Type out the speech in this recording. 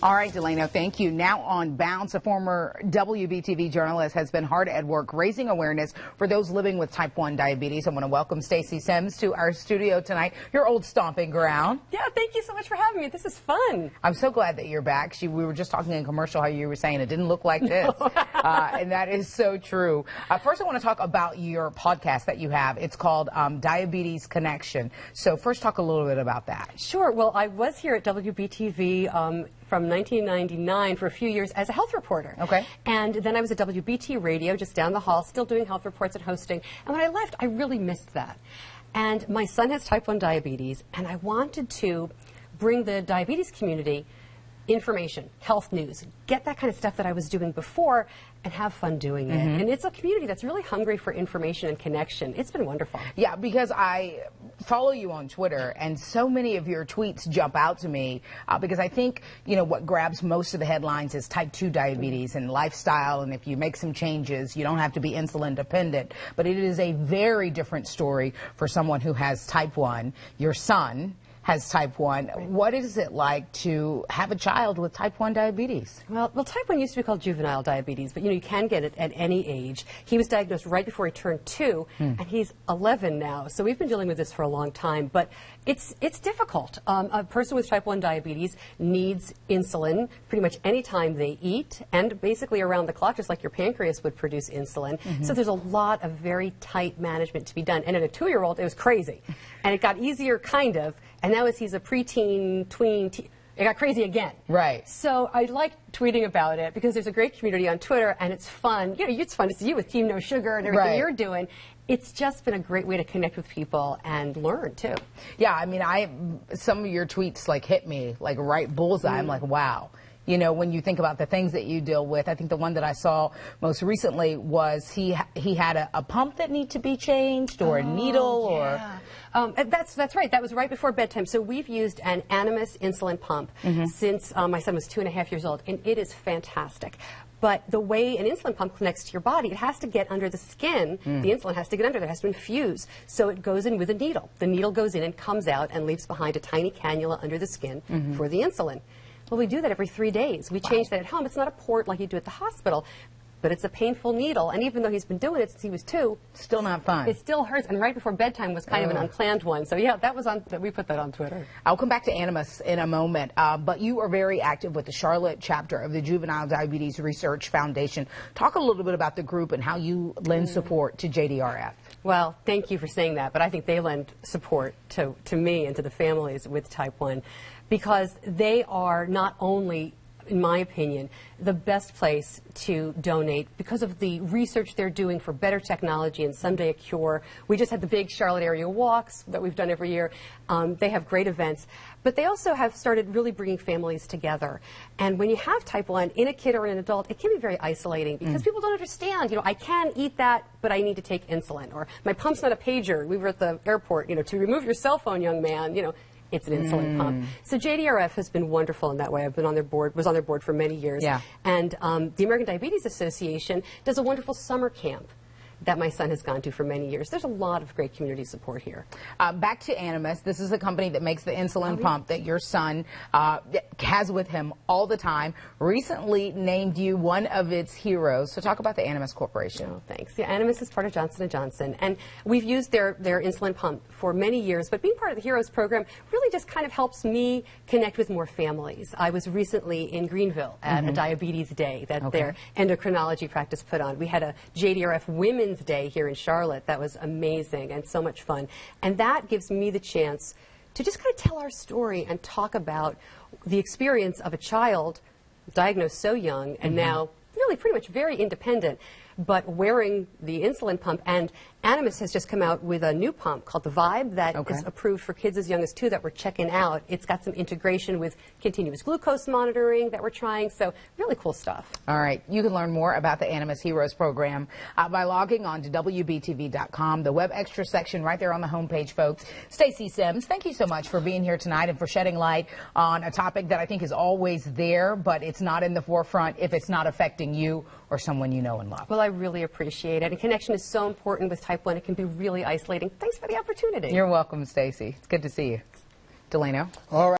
All right, Delano, thank you. Now on Bounce, a former WBTV journalist has been hard at work raising awareness for those living with type 1 diabetes. I want to welcome Stacy Sims to our studio tonight, your old stomping ground. Yeah, thank you so much for having me. This is fun. I'm so glad that you're back. We were just talking in commercial how you were saying it didn't look like this, and that is so true. First, I want to talk about your podcast that you have. It's called Diabetes Connection. So first, talk a little bit about that. Sure. Well, I was here at WBTV from 1999 for a few years as a health reporter. Okay. And then I was at WBT Radio just down the hall, still doing health reports and hosting. And when I left, I really missed that. And my son has type 1 diabetes, and I wanted to bring the diabetes community information, health news, get that kind of stuff that I was doing before and have fun doing it. And it's a community that's really hungry for information and connection. It's been wonderful. Yeah, because I follow you on Twitter, and so many of your tweets jump out to me because I think, you know, what grabs most of the headlines is type 2 diabetes and lifestyle, and if you make some changes, you don't have to be insulin dependent. But it is a very different story for someone who has type 1. Your son has type 1. What is it like to have a child with type 1 diabetes? Well, type 1 used to be called juvenile diabetes, but you can get it at any age. He was diagnosed right before he turned 2, and he's 11 now. So we've been dealing with this for a long time, but it's difficult. A person with type 1 diabetes needs insulin pretty much any time they eat, and basically around the clock, just like your pancreas would produce insulin. So there's a lot of very tight management to be done. And at a 2-year-old, it was crazy. And it got easier, kind of. And now as he's a preteen, tween, it got crazy again. Right. So I like tweeting about it because there's a great community on Twitter, and it's fun. You know, it's fun to see you with Team No Sugar and everything you're doing. It's just been a great way to connect with people and learn, too. Yeah, I mean, some of your tweets, like, hit me, like, right bullseye. I'm like, wow. You know, when you think about the things that you deal with, I think the one that I saw most recently was he had a pump that needed to be changed, or a needle, or... That's right. That was right before bedtime. So we've used an Animas insulin pump since my son was 2.5 years old, and it is fantastic. But the way an insulin pump connects to your body, it has to get under the skin. The insulin has to get under there. It has to infuse. So it goes in with a needle. The needle goes in and comes out and leaves behind a tiny cannula under the skin for the insulin. Well, we do that every 3 days. We change that at home. It's not a port like you do at the hospital, but it's a painful needle. And even though he's been doing it since he was 2, still not fun. It still hurts. And right before bedtime was kind of an unplanned one. So yeah, we put that on Twitter. I'll come back to Animas in a moment. But you are very active with the Charlotte chapter of the Juvenile Diabetes Research Foundation. Talk a little bit about the group and how you lend support to JDRF. Well, thank you for saying that, but I think they lend support to me and to the families with type 1 because they are not only, in my opinion, the best place to donate because of the research they're doing for better technology and someday a cure. We just had the big Charlotte area walks that we've done every year. They have great events. But they also have started really bringing families together. And when you have type 1 in a kid or an adult, it can be very isolating because people don't understand, you know, I can eat that, but I need to take insulin. Or my pump's not a pager. We were at the airport, you know, to remove your cell phone, young man, you know. It's an insulin pump. So JDRF has been wonderful in that way. I've been on their board, was on their board for many years. Yeah. And the American Diabetes Association does a wonderful summer camp that my son has gone to for many years. There's a lot of great community support here. Back to Animas. This is a company that makes the insulin pump that your son has with him all the time. Recently named you one of its heroes. So talk about the Animas Corporation. Oh, thanks. Yeah, Animas is part of Johnson & Johnson. And we've used their insulin pump for many years. But being part of the Heroes program really just kind of helps me connect with more families. I was recently in Greenville at a Diabetes Day that their endocrinology practice put on. We had a JDRF Women's Day here in Charlotte. That was amazing and so much fun. And that gives me the chance to just kind of tell our story and talk about the experience of a child diagnosed so young and now really pretty much very independent, but wearing the insulin pump. And Animas has just come out with a new pump called the Vibe that is approved for kids as young as 2 that we're checking out. It's got some integration with continuous glucose monitoring that we're trying, so really cool stuff. All right. You can learn more about the Animas Heroes program by logging on to WBTV.com, the Web Extra section right there on the homepage, folks. Stacy Sims, thank you so much for being here tonight and for shedding light on a topic that I think is always there, but it's not in the forefront if it's not affecting you or someone you know and love. Well, I really appreciate it. And connection is so important with type 1. It can be really isolating. Thanks for the opportunity. You're welcome, Stacy. It's good to see you. Delano. All right.